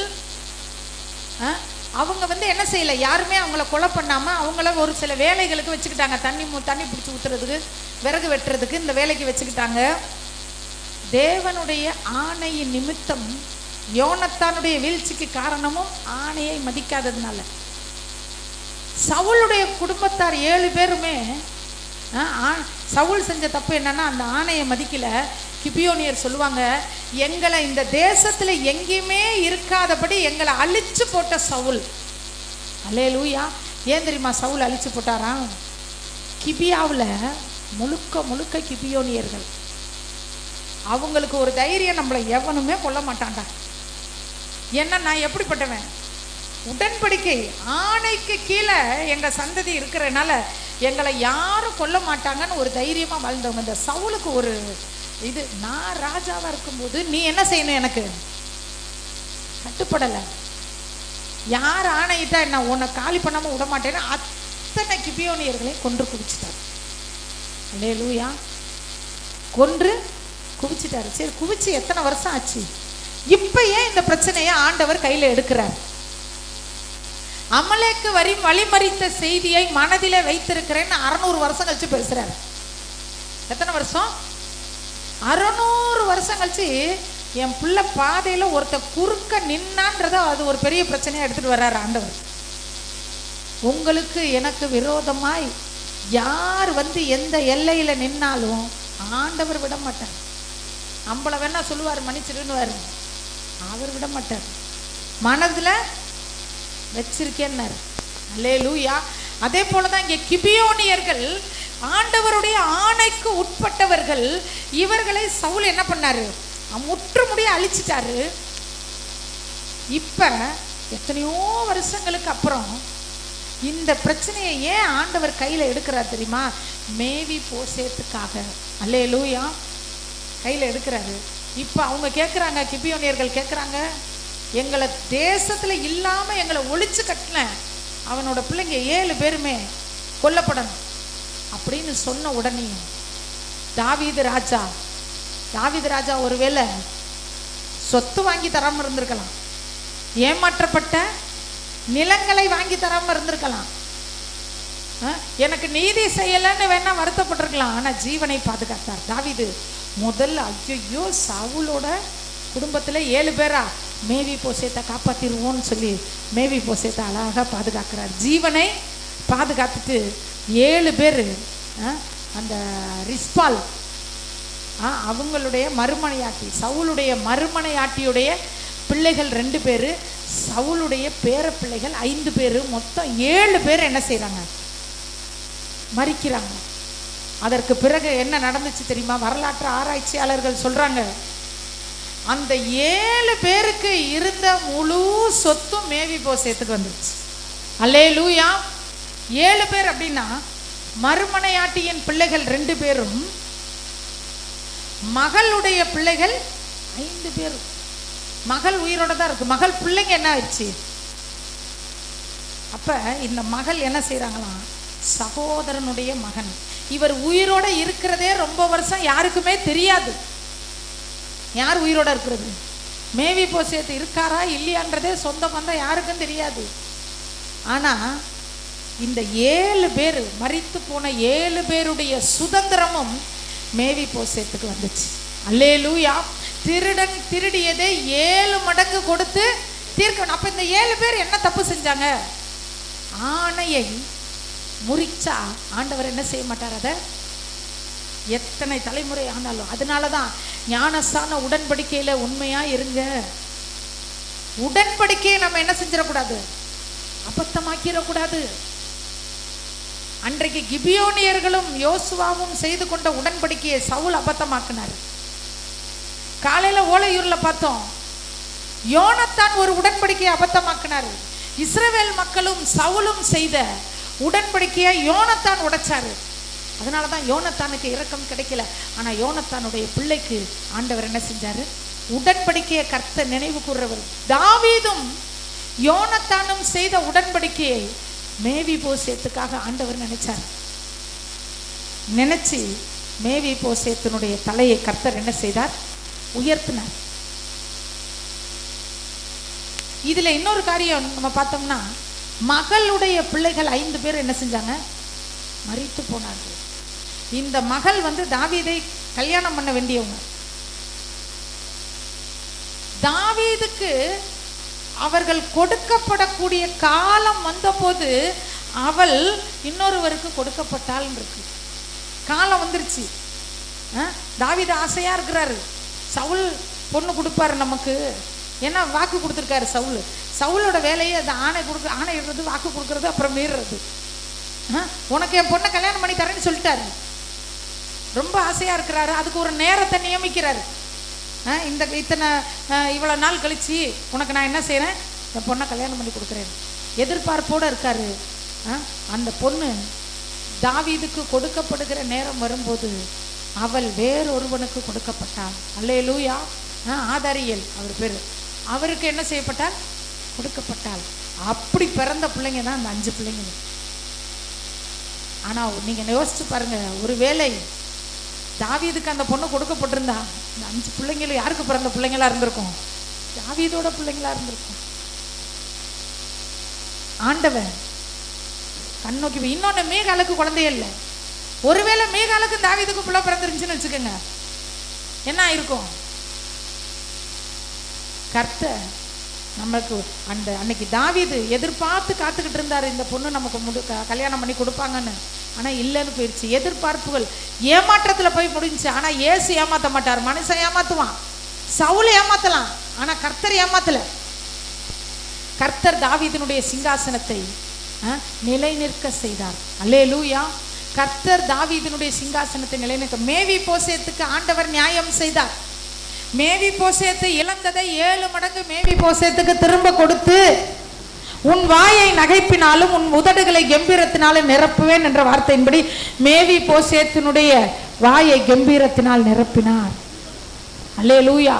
அவங்க என்ன செய்யலை, யாருமே அவங்கள கொலை பண்ணாமல் அவங்கள ஒரு சில வேலைகளுக்கு வச்சுக்கிட்டாங்க. தண்ணி பிடிச்சி ஊற்றுறதுக்கு, விறகு வெட்டுறதுக்கு இந்த வேலைக்கு வச்சுக்கிட்டாங்க. தேவனுடைய ஆணையின் நிமித்தம் யோனத்தானுடைய வீழ்ச்சிக்கு காரணமும் ஆணையை மதிக்காததுனால. சவுளுடைய குடும்பத்தார் 7 பேருமே சவுல் செஞ்ச தப்பு என்னன்னா, அந்த ஆணையை மதிக்கல. கிபியோனியர் சொல்லுவாங்க, எங்களை இந்த தேசத்துல எங்கேயுமே இருக்காதபடி எங்களை அழிச்சு போட்ட சவுல். அல்லேலூயா. ஏன் தெரியுமா சவுல் அழிச்சு போட்டாராம்? கிபியாவில் முழுக்க கிபியோனியர்கள். அவங்களுக்கு ஒரு தைரியம், நம்மளை எவனுமே கொல்ல மாட்டான்டா. ஏன்னா நான் எப்படிப்பட்டவன், உடன்படிக்கை ஆணைக்கு கீழே எங்க சந்ததி இருக்கிறனால எங்களை யாரும் கொல்ல மாட்டாங்கன்னு ஒரு தைரியமா வாழ்ந்தவங்க. இந்த சவுலுக்கு ஒரு இது, நான் ராஜாவா இருக்கும்போது நீ என்ன செய்யணும், எனக்கு கட்டுப்படலை, யார் ஆணையிட்டா என்ன, உன்னை காலி பண்ணாம விட மாட்டேன்னு அத்தனை கிபியோனியர்களை கொன்று குவிச்சிட்டார். அல்லேலூயா. கொன்று குவிச்சிட்டாரு. சரி, குவிச்சு எத்தனை வருஷம் ஆச்சு? இப்ப ஏன் இந்த பிரச்சனையை ஆண்டவர் கையில எடுக்கிறார்? அமலேக்கு வழிமறித்த செய்தியை மனதிலே வைத்திருக்கிறேன்னு 600 வருஷம் கழிச்சு பேசுறாரு. எத்தனை வருஷம்? 600 வருஷம் கழிச்சு என் பிள்ளை பாதையில ஒருத்த குறுக்க நின்னான்றத அது ஒரு பெரிய பிரச்சனையா எடுத்துட்டு வர்றாரு ஆண்டவர். உங்களுக்கு எனக்கு விரோதமாய் யார் எந்த எல்லையில நின்னாலும் ஆண்டவர் விட மாட்டார். நம்மள வேணா சொல்லுவார் மன்னிச்சிடுன்னு, அவர் விட மாட்டார். மனதுல வச்சிருக்கேன்னாரு. அல்லேலூயா. அதே போலதான் இங்கே கிபியோனியர்கள் ஆண்டவருடைய ஆணைக்கு உட்பட்டவர்கள். இவர்களை சவுல் என்ன பண்ணாரு, முற்றுமுடிய அழிச்சிட்டாரு. இப்ப எத்தனையோ வருஷங்களுக்கு அப்புறம் இந்த பிரச்சனையை ஏன் ஆண்டவர் கையில எடுக்கிறார் தெரியுமா? மேவி போசேத்துக்காக. அல்லேலூயா. கையில எடுக்கிறாரு. இப்ப அவங்க கேட்குறாங்க, கிபியோனியர்கள் கேட்குறாங்க, எங்களை தேசத்துல இல்லாம எங்களை ஒழிச்சு கட்டின அவனோட பிள்ளைங்க 7 பேருமே கொல்லப்படணும் அப்படின்னு சொன்ன உடனே தாவீது ராஜா ஒருவேளை சொத்து வாங்கி தராம இருந்திருக்கலாம், ஏமாற்றப்பட்ட நிலங்களை வாங்கி தராம இருந்திருக்கலாம், எனக்கு நீதி செய்யலன்னு வேணா வருத்தப்பட்டிருக்கலாம். ஆனா ஜீவனை பாதுகாத்தார் தாவீது. முதல்ல ஐயோ சவுலோட குடும்பத்துல 7 பேரா மேவி போசேத்தை காப்பாத்திடுவோன்னு சொல்லி மேவி போசேத்தை அழகாக பாதுகாக்கிறார். ஜீவனை பாதுகாத்துட்டு 7 பேர் அந்த ரிஸ்பால் அவங்களுடைய மறுமனையாட்டி, சவுளுடைய மறுமனையாட்டியுடைய பிள்ளைகள் 2 பேர், சவுளுடைய பேர பிள்ளைகள் 5 பேர், மொத்தம் 7 பேர் என்ன செய்கிறாங்க, மரிக்கிறாங்க. அதற்கு பிறகு என்ன நடந்துச்சு தெரியுமா? வரலாற்று ஆராய்ச்சியாளர்கள் சொல்றாங்க, அந்த 7 பேருக்கு இருந்த முழு சொத்தும் மேவி போசேத்துக்கு வந்துருச்சு. அல்லேலூயா. 7 பேர் அப்படின்னா மறுமனையாட்டியின் பிள்ளைகள் 2 பேரும், மகளுடைய பிள்ளைகள் 5 பேரும். மகள் உயிரோட தான் இருக்கு. மகள் பிள்ளைங்க என்ன ஆயிடுச்சு? அப்ப இந்த மகள் என்ன செய்யறாங்களாம், சகோதரனுடைய மகன். இவர் உயிரோட இருக்கிறதே ரொம்ப வருஷம் யாருக்குமே தெரியாது. யார் உயிரோட இருக்கிறது, மேவி போசேத்து இருக்காரா இல்லையான்றதே சொந்த பந்தம் யாருக்கும் தெரியாது. ஆனா இந்த 7 பேர் மரித்து போன 7 பேருடைய சுதந்திரமும் மேவி போசேத்துக்கு வந்துச்சு. அல்லேலூயா. திருடன் திருடியதை 7 மடங்கு கொடுத்து தீர்க்கணும். அப்ப இந்த 7 பேர் என்ன தப்பு செஞ்சாங்க? ஆணையை முறிச்சா ஆண்டவர் என்ன செய்ய மாட்டார், அதை எத்தனை தலைமுறை ஆனாலும். அதனாலதான் ஞானஸ்தான உடன்படிக்கையில உண்மையா இருங்க. உடன்படிக்கையை நம்ம என்ன செஞ்சிடக்கூடாது, அபத்தமாக்கிடக்கூடாது. அன்றைக்கு கிபியோனியர்களும் யோசுவாவும் செய்து கொண்ட உடன்படிக்கையை சவுல் அபத்தமாக்கினார். காலையில ஓலையூர்ல பார்த்தோம், யோனத்தான் ஒரு உடன்படிக்கையை அபத்தமாக்கினார். இஸ்ரவேல் மக்களும் சவுலும் செய்த உடன்படிக்கையை யோனத்தான் உடைச்சாரு. அதனாலதான் யோனத்தானுக்கு இரக்கம் கிடைக்கல. ஆனா யோனத்தானுடைய பிள்ளைக்கு ஆண்டவர் என்ன செஞ்சாரு? உடன்படிக்கையை கர்த்தர் நினைவு கூர்றவர். தாவீதும் யோனத்தானும் செய்த உடன்படிக்கையை மேவிபோசேத்துக்காக ஆண்டவர் நினைச்சார். நினைச்சு மேவிபோசேத்தினுடைய தலையை கர்த்தர் என்ன செய்தார்? உயர்த்தினார். இதுல இன்னொரு காரியம் நம்ம பார்த்தோம்னா, மகளுடைய பிள்ளைகள் 5 பேர் என்ன செஞ்சாங்க? மரித்து போனார்கள். இந்த மகள் தாவீதை கல்யாணம் பண்ண வேண்டியவங்க. தாவீதுக்கு அவர்கள் கொடுக்கப்படக்கூடிய காலம் வந்தபோது அவள் இன்னொருவருக்கு கொடுக்கப்பட்டாள் இருக்கு. காலம் வந்துருச்சு. தாவீது ஆசையா இருக்கிறாரு. சவுல் பொண்ணு கொடுப்பாரு நமக்கு, ஏன்னா வாக்கு கொடுத்துருக்காரு சவுல். சவுலோட வேலையை அந்த ஆணை இடுறது, வாக்கு கொடுக்கறது, அப்புறம் மீறுறது. உனக்கு என் பொண்ணை கல்யாணம் பண்ணி தரேன்னு சொல்லிட்டாரு. ரொம்ப ஆசையா இருக்கிறாரு. அதுக்கு ஒரு நேரத்தை நியமிக்கிறாரு. இத்தனை இவ்வளோ நாள் கழிச்சு உனக்கு நான் என்ன செய்கிறேன்? என் பொண்ணை கல்யாணம் பண்ணி கொடுக்குறேன். எதிர்பார்ப்போடு இருக்காரு. அந்த பொண்ணு தாவீதுக்கு கொடுக்கப்படுகிற நேரம் வரும்போது அவள் வேறொருவனுக்கு கொடுக்கப்பட்டாள். அல்லேலூயா. ஆதாரியேல் அவர் பேர். அவருக்கு என்ன செய்யப்பட்டால்? கொடுக்கப்பட்டாள். அப்படி பிறந்த பிள்ளைங்க தான் அந்த 5 பிள்ளைங்க. ஆனால் நீங்கள் யோசிச்சு பாருங்க, ஒருவேளை தாவீதுக்கு அந்த பொண்ணு கொடுக்கப்பட்டிருந்தா இந்த 5 பிள்ளைங்களும் யாருக்கு பிறந்த பிள்ளைங்களா இருந்திருக்கும்? தாவீதோட பிள்ளைங்களா இருந்திருக்கும். ஆண்டவன் கண்ணோக்கி. இன்னொன்னு, மீகாலுக்கு குழந்தையே இல்லை. ஒருவேளை மீகாலுக்கு தாவீதுக்கு பிள்ளை பிறந்துருந்துச்சுன்னு வச்சுக்கோங்க, என்ன ஆயிருக்கும்? கர்த்தர் நமக்கு அன்னைக்கு தாவீது எதிர்பார்த்து காத்துக்கிட்டு இருந்தாரு, இந்த பொண்ணு நமக்கு கல்யாணம் பண்ணி கொடுப்பாங்கன்னு. ஆனா இல்லைன்னு போயிடுச்சு. எதிர்பார்ப்புகள் ஏமாற்றத்துல போய் முடிஞ்சு. ஆனா இயேசு ஏமாத்த மாட்டார். மனுஷன் ஏமாத்துவான், சவுல் ஏமாத்தலாம், ஆனா கர்த்தர் ஏமாத்தல. கர்த்தர் தாவீதினுடைய சிங்காசனத்தை நிலைநிற்க செய்தார். அல்லேலூயா. கர்த்தர் தாவீதினுடைய சிங்காசனத்தை நிலைநிற்க. மேவிபோசேத்துக்கு ஆண்டவர் நியாயம் செய்தார். மேவிபோசேத்து இழந்ததை 7 மடங்கு மேவிபோசேத்துக்கு திரும்ப கொடுத்து, உன் வாயை நகைப்பினாலும் உன் உதடுகளை கம்பீரத்தினாலும் நிரப்புவேன் என்ற வார்த்தையின்படி மேவிபோசேத்தினுடைய வாயை கம்பீரத்தினால் நிரப்பினார். அல்லேலூயா.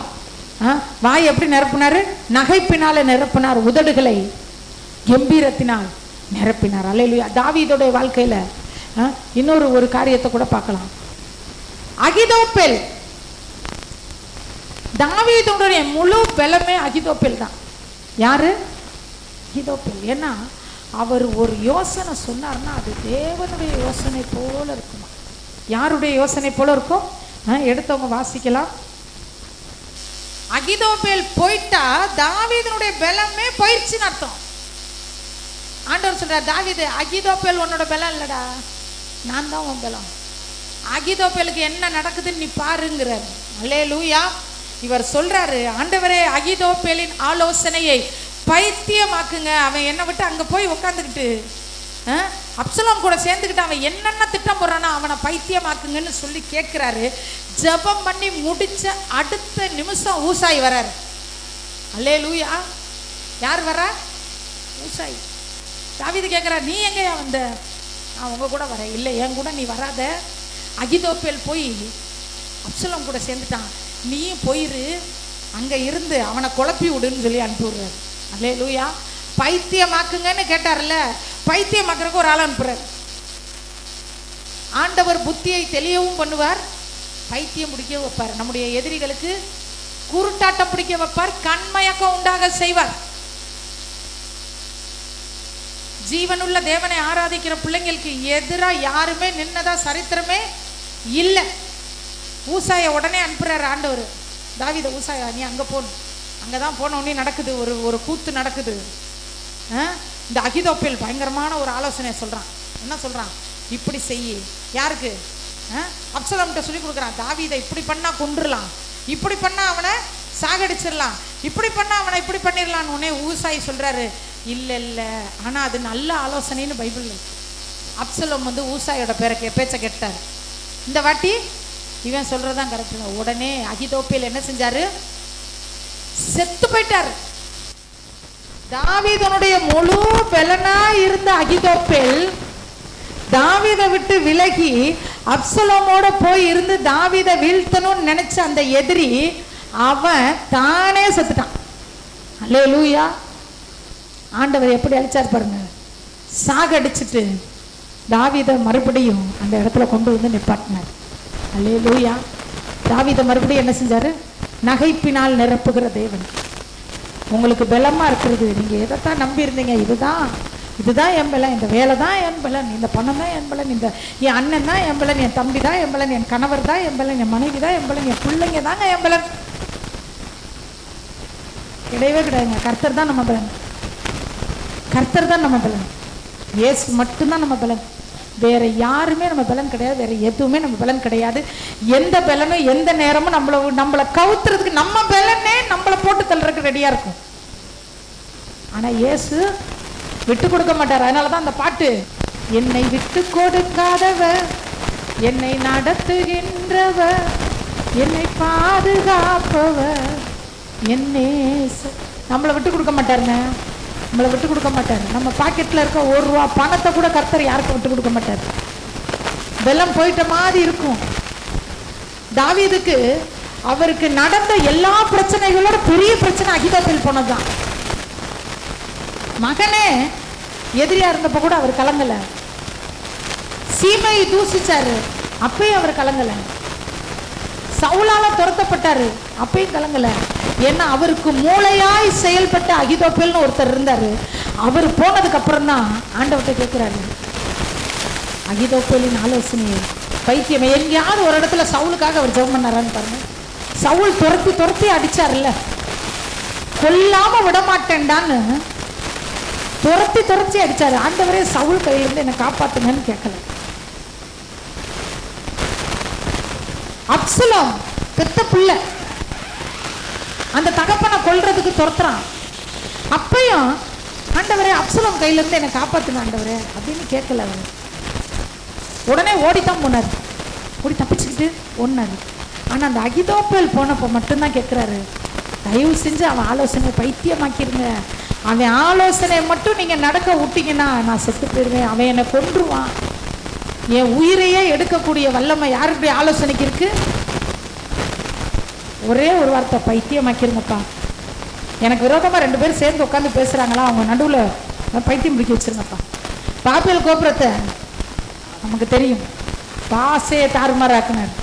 வாய் எப்படி நிரப்பினாரு? நகைப்பினால நிரப்பினார், உதடுகளை கம்பீரத்தினால் நிரப்பினார். அல்லேலூயா. தாவீதுடைய வாழ்க்கையில இன்னொரு ஒரு காரியத்தை கூட பார்க்கலாம். அகிதோப்பேல், தாவீதுடைய முழு பலமே அகிதோப்பேல் தான். யாரு? அகிதோப்பேல். ஏன்னா அவர் ஒரு யோசனை சொன்னார்னா அது தேவனுடைய யோசனை போல இருக்குமா. யாருடைய யோசனை போல இருக்கும்? எடுத்தவங்க வாசிக்கலாம். அகிதோப்பேல் போயிட்டா தாவீதுடைய பலமே போயிடுச்சுன்னு அர்த்தம். ஆண்டவர் சொல்றார், தாவீது, அகிதோப்பேல் உன்னோட பலம் இல்லடா, நான் தான் உன் பலம். அகிதோப்பேலுக்கு என்ன நடக்குதுன்னு நீ பாருங்கிறார். அல்லேலூயா. இவர் சொல்றாரு, ஆண்டவரே, அகிதோப்பேலின் ஆலோசனையை பைத்தியமாக்குங்க. அவன் என்னை விட்டு அங்க போய் உட்காந்துக்கிட்டு அப்சலோம் கூட சேர்ந்துக்கிட்டு அவன் என்னென்ன திட்டம் போடுறானா அவனை பைத்தியமாக்குங்கன்னு சொல்லி கேட்கிறாரு. ஜெபம் பண்ணி முடிச்ச அடுத்த நிமிஷம் ஊசாய் வராரு. அல்லேலூயா. யார் வரா? ஊசாய். தாவீது கேட்கிறார், நீ எங்கயா வந்த? நான் உங்க கூட வரேன். இல்லை, என் கூட நீ வராத. அகிதோப்பேல் போய் அப்சலோம் கூட சேர்ந்துட்டான், நீயும் போயிரு, அங்க இருந்து அவனை குழப்பி விடுன்னு சொல்லி அனுப்பி விடுறாரு. அல்லேலூயா. பைத்தியமாக்குங்கன்னு கேட்டார்ல, பைத்தியமாக்குறதுக்கு ஒரு ஆள் அனுப்புறாரு. ஆண்டவர் புத்தியை தெளியவும் பண்ணுவார், பைத்தியம் பிடிக்க வைப்பார். நம்முடைய எதிரிகளுக்கு குருட்டாட்டம் பிடிக்க வைப்பார், கண்மயக்கம் உண்டாக செய்வார். ஜீவனுள்ள தேவனை ஆராதிக்கிற பிள்ளைங்களுக்கு எதிராக யாருமே நின்னதா சரித்திரமே இல்லை. ஊசாய உடனே அனுப்புறாரு ஆண்டவர். தாவீத, ஊசாயா நீ அங்கே போகணும். அங்கே தான் போன உடனே நடக்குது, ஒரு கூத்து நடக்குது. இந்த அகிதோப்பேல் பயங்கரமான ஒரு ஆலோசனை சொல்கிறான். என்ன சொல்கிறான்? இப்படி செய்யி. யாருக்கு? அப்சலோம்கிட்ட சொல்லி கொடுக்குறான். தாவீதை இப்படி பண்ணால் கொன்றுலாம், இப்படி பண்ணால் அவனை சாகடிச்சிடலாம், இப்படி பண்ணால் அவனை இப்படி பண்ணிடலான்னு உடனே ஊசாய் சொல்கிறாரு, இல்லை இல்லை, ஆனால் அது நல்ல ஆலோசனைன்னு பைபிள் இருக்கு. அப்சலோம் ஊசாயோட பேச்சை கேட்டார். இந்த வாட்டி இவன் சொல்றதான் கரெக்ட் தான். உடனே அகிதோப்பேல் என்ன செஞ்சாரு? செத்து போயிட்டாரு. தாவீதுடைய முழு பலனா இருந்த அகிதோப்பேல் தாவீதை விட்டு விலகி அப்சலோமோட போய் இருந்து தாவீதை வீழ்த்தணும்னு நினைச்ச அந்த எதிரி அவன் தானே செத்துட்டான். அல்லேலூயா. ஆண்டவர் எப்படி அழிச்சார் பாருங்க. சாகடிச்சிட்டு தாவீதை மறுபடியும் அந்த இடத்துல கொண்டு வந்து நிப்பாட்டினார். அல்லேலூயா. தாவீதை மறுபடியும் என்ன செஞ்சாரு? நகைப்பினால் நிரப்புகிற தேவன். உங்களுக்கு பலமா இருக்கிறது, நீங்க எதைத்தான் நம்பி இருந்தீங்க, இதுதான் என் பலன், இந்த வேலை தான் என் பலன், இந்த பணம் தான் என் பலன், இந்த என் அண்ணன் தான் என் பலன், என் தம்பி தான் என் பலன், என் கணவர் தான் என் பலன், என் மனைவி தான் என் பலன், என் பிள்ளைங்க தாங்க என் பலன். கிடையவே கிடையாதுங்க. கர்த்தர் தான் நம்ம பலன். கர்த்தர் தான் நம்ம பலன். இயேசு மட்டும்தான் நம்ம பலன். வேற யாருமே நம்ம பலன் கிடையாது. வேற எதுவுமே நம்ம பலன் கிடையாது. எந்த பலனும் எந்த நேரமும் நம்மளை கவுத்துறதுக்கு நம்ம பலனே நம்மளை போட்டு தள்ளுறதுக்கு ரெடியா இருக்கும். ஆனா இயேசு விட்டு கொடுக்க மாட்டார். அதனாலதான் அந்த பாட்டு, என்னை விட்டு கொடுக்காதவர், என்னை நடத்துகின்றவர், என்னை பாதுகாப்பவர், என்னே நம்மளை விட்டு கொடுக்க மாட்டாருங்க. நம்மளை விட்டு கொடுக்க மாட்டார். நம்ம பாக்கெட்டில் இருக்க ₹1 பணத்தை கூட கர்த்தர் யாருக்கும் விட்டு கொடுக்க மாட்டார். வெள்ளம் போயிட்ட மாதிரி இருக்கும். தாவீதுக்கு அவருக்கு நடந்த எல்லா பிரச்சனைகளோட பெரிய பிரச்சனை அகிதோப்பேல் போனதுதான். மகனே எதிரியா இருந்தப்ப கூட அவர் கலங்கல. சீமையை தூசிச்சாரு, அப்பயும் அவர் கலங்கல. சவுலால துரத்தப்பட்டாரு, அப்பயும் கலங்கல. ஏன்னா அவருக்கு மூளையாய் செயல்பட்ட அகிதோப்பேல்னு ஒருத்தர் இருந்தாரு. அவர் போனதுக்கு அப்புறம் தான் ஆண்டவர்கிட்ட கேட்கிறாரு, அகிதோப்பேலின் ஆலோசனையை பைத்தியம். எங்கேயாவது ஒரு இடத்துல சவுலுக்காக அவர் ஜெபம் பண்ணாரான்னு பாருங்க. சவுல் துரத்தி அடிச்சார்ல, கொல்லாம விடமாட்டேன்டான்னு துரத்தி அடிச்சாரு. ஆண்டவரே சவுல் கையிலிருந்து என்னை காப்பாத்துங்கன்னு கேட்கல. அப்சலோம் பெத்த பிள்ளை, அந்த தகப்பனை கொல்றதுக்கு துரத்துறான். அப்பயும் ஆண்டவரே அப்சலோம் கையில இருந்து என்னை காப்பாத்துங்க ஆண்டவரே அப்படின்னு கேட்கல. அவர் உடனே ஓடித்தான் போனார், ஓடி தப்பிச்சுக்கிட்டு ஒன்னாரு. ஆனா அந்த அகிதோப்பேல் போனப்போ மட்டும்தான் கேட்கிறாரு, தயவு செஞ்சு அவன் ஆலோசனை பைத்தியமாக்கிருங்க, அவன் ஆலோசனையை மட்டும் நீங்க நடக்க விட்டீங்கன்னா நான் செத்து போயிடுவேன், அவன் என்னை கொன்றுவான். என் உயிரையே எடுக்கக்கூடிய வல்லமை யாருடைய ஆலோசனைக்கு இருக்கு? ஒரே ஒரு வார்த்தை, பைத்தியமாக்கிருங்கப்பா. எனக்கு விரோதமா 2 பேர் சேர்ந்து உட்காந்து பேசுறாங்களா, அவங்க நடுவில் பைத்தியம் பிடிக்க வச்சிருங்கப்பா. பாபேல் கோபுரத்தை நமக்கு தெரியும், பாசையை தாறுமாறாக்குனார்.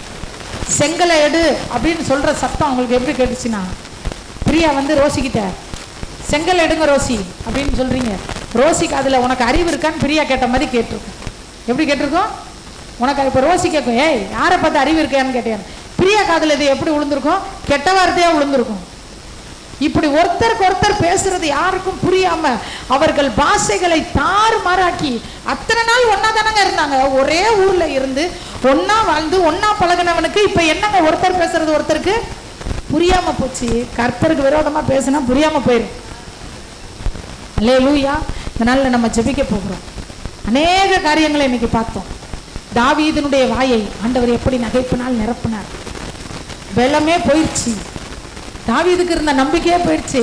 செங்கலை எடு அப்படின்னு சொல்ற சத்தம் அவங்களுக்கு எப்படி கேட்டுச்சுன்னா, பிரியா வந்து ரோசிக்கிட்ட செங்கல் எடுங்க ரோசி அப்படின்னு சொல்றீங்க. ரோசிக்கு அதுல உனக்கு அறிவு இருக்கான்னு பிரியா கேட்ட மாதிரி கேட்டிருக்கும். எப்படி கேட்டிருக்கோம்? உனக்கு இப்போ ரோசி கேட்கும், ஏய் யாரை பார்த்து அறிவு இருக்கான்னு கேட்டேன். பிரியா காதுல இது எப்படி விழுந்திருக்கும்? கெட்ட வார்த்தையா விழுந்திருக்கும். இப்படி ஒருத்தருக்கு ஒருத்தர் பேசுறது யாருக்கும் புரியாம அவர்கள் பாஷைகளை தாறுமாறாக்கி அத்தனை நாள் ஒன்னா தானங்க இருந்தாங்க. ஒரே ஊர்ல இருந்து ஒன்னா வாழ்ந்து ஒன்னா பழகினவனுக்கு இப்ப என்னங்க ஒருத்தர் பேசுறது ஒருத்தருக்கு புரியாம போச்சு. கர்த்தருக்கு விரோதமா பேசினா புரியாம போயிடும். அல்லேலூயா. இதனால நம்ம ஜெபிக்க போகிறோம். அநேக காரியங்களை இன்னைக்கு பார்த்தோம். தாவீதினுடைய வாயை ஆண்டவர் எப்படி நகைப்பினால் நிரப்பினார். வெள்ளமே போயிடுச்சு, தாவீதுக்கு இருந்த நம்பிக்கையே போயிடுச்சு.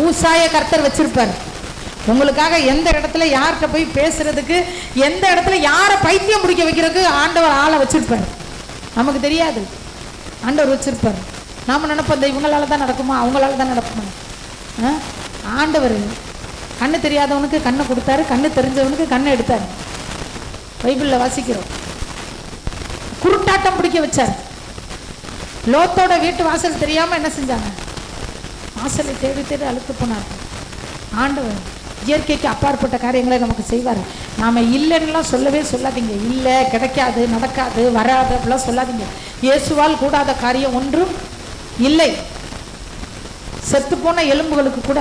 ஊசாய கர்த்தர் வச்சிருப்பார். உங்களுக்காக எந்த இடத்துல யார்கிட்ட போய் பேசுறதுக்கு, எந்த இடத்துல யாரை பைத்தியம் பிடிக்க வைக்கிறதுக்கு ஆண்டவர் ஆளை வச்சிருப்பார். நமக்கு தெரியாது, ஆண்டவர் வச்சிருப்பார். நாம நினைப்போம் இவங்களால தான் நடக்குமா, அவங்களால தான் நடக்குமா. ஆண்டவர் கண்ணு தெரியாதவனுக்கு கண்ணை கொடுத்தாரு, கண்ணு தெரிஞ்சவனுக்கு கண்ணை எடுத்தாரு. பைபிள்ல வாசிக்கிறோம். குருட்டாட்டம் பிடிக்க வச்சார். லோத்தோட வீட்டு வாசல் தெரியாம என்ன செஞ்சாங்க? வாசலை தேடி தேடி அழுத்து போனார். ஆண்டவர் இயற்கைக்கு அப்பாற்பட்ட காரியங்களை நமக்கு செய்வார். நாம இல்லைன்னுலாம் சொல்லவே சொல்லாதீங்க. இல்லை, கிடைக்காது, நடக்காது, வராது அப்படிலாம் சொல்லாதீங்க. இயேசுவால் கூடாத காரியம் ஒன்றும் இல்லை. செத்து போன எலும்புகளுக்கு கூட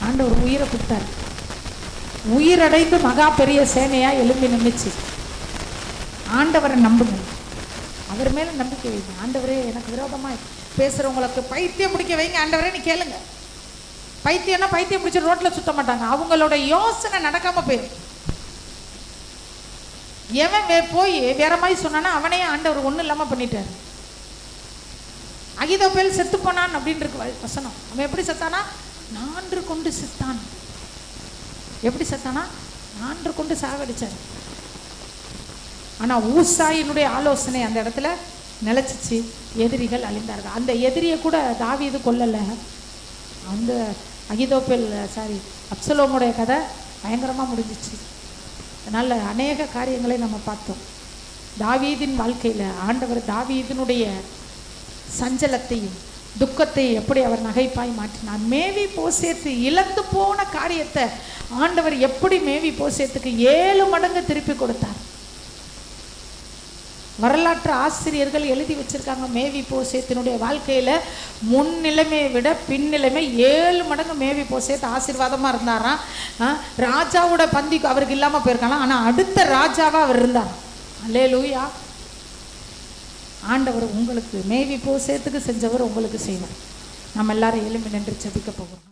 ஆண்டவர் உயிரை கொடுத்தார். உயிரடைந்து மகா பெரிய சேனையா எலும்பி நின்றுச்சு. ஆண்டவரை நம்புங்க, அவர் மேல நம்பிக்கை வைங்க. ஆண்டவரே எனக்கு விரோதமா பேசுறவங்களுக்கு பைத்தியம் பிடிக்க வைங்க ஆண்டவரே நீ கேளுங்க. பைத்தியம்னா பைத்தியம் பிடிச்ச ரோட்ல சுத்த மாட்டாங்க. அவங்களோட யோசனை நடக்காம போயிடும். எவன் போய் வேற மாதிரி சொன்னானா அவனையே ஆண்டவர் ஒன்றும் இல்லாம பண்ணிட்டாரு. அகிதோப்பேல் செத்து போனான் அப்படின்னு இருக்கு வசனம். அவன் எப்படி செத்தானா? 4 கொண்டு செத்தான். எப்படி செத்தானா? 4 கொண்டு சாகடிச்சார். ஆனால் ஊசாயினுடைய ஆலோசனை அந்த இடத்துல நிலச்சிச்சு, எதிரிகள் அழிந்தார்கள். அந்த எதிரியை கூட தாவீது கொல்லலை. அந்த அப்சலோமுடைய கதை பயங்கரமாக முடிஞ்சிச்சு. அதனால் அநேக காரியங்களை நம்ம பார்த்தோம். தாவீதின் வாழ்க்கையில் ஆண்டவர் தாவீதினுடைய சஞ்சலத்தையும் துக்கத்தையும் எப்படி அவர் நகைப்பாய் மாற்றினார். மேவி போசேத்து இழந்து போன காரியத்தை ஆண்டவர் எப்படி மேவி போசேத்துக்கு 7 மடங்கு திருப்பி கொடுத்தார். வரலாற்று ஆசிரியர்கள் எழுதி வச்சிருக்காங்க, மேவி போசேத்தினுடைய வாழ்க்கையில் முன்னிலைமையை விட பின்னிலைமை 7 மடங்கு மேவி போசேத் ஆசீர்வாதமாக இருந்தாராம். ராஜாவோட பந்திக்கு அவருக்கு இல்லாமல் போயிருக்கலாம், ஆனால் அடுத்த ராஜாவாக அவர் இருந்தார். அல்லேலூயா. ஆண்டவர் உங்களுக்கு மேவி போசேத்துக்கு செஞ்சவர் உங்களுக்கு செய்வார். நம்ம எல்லாரும் எழும்பி நின்று ஜெபிக்க போகிறோம்.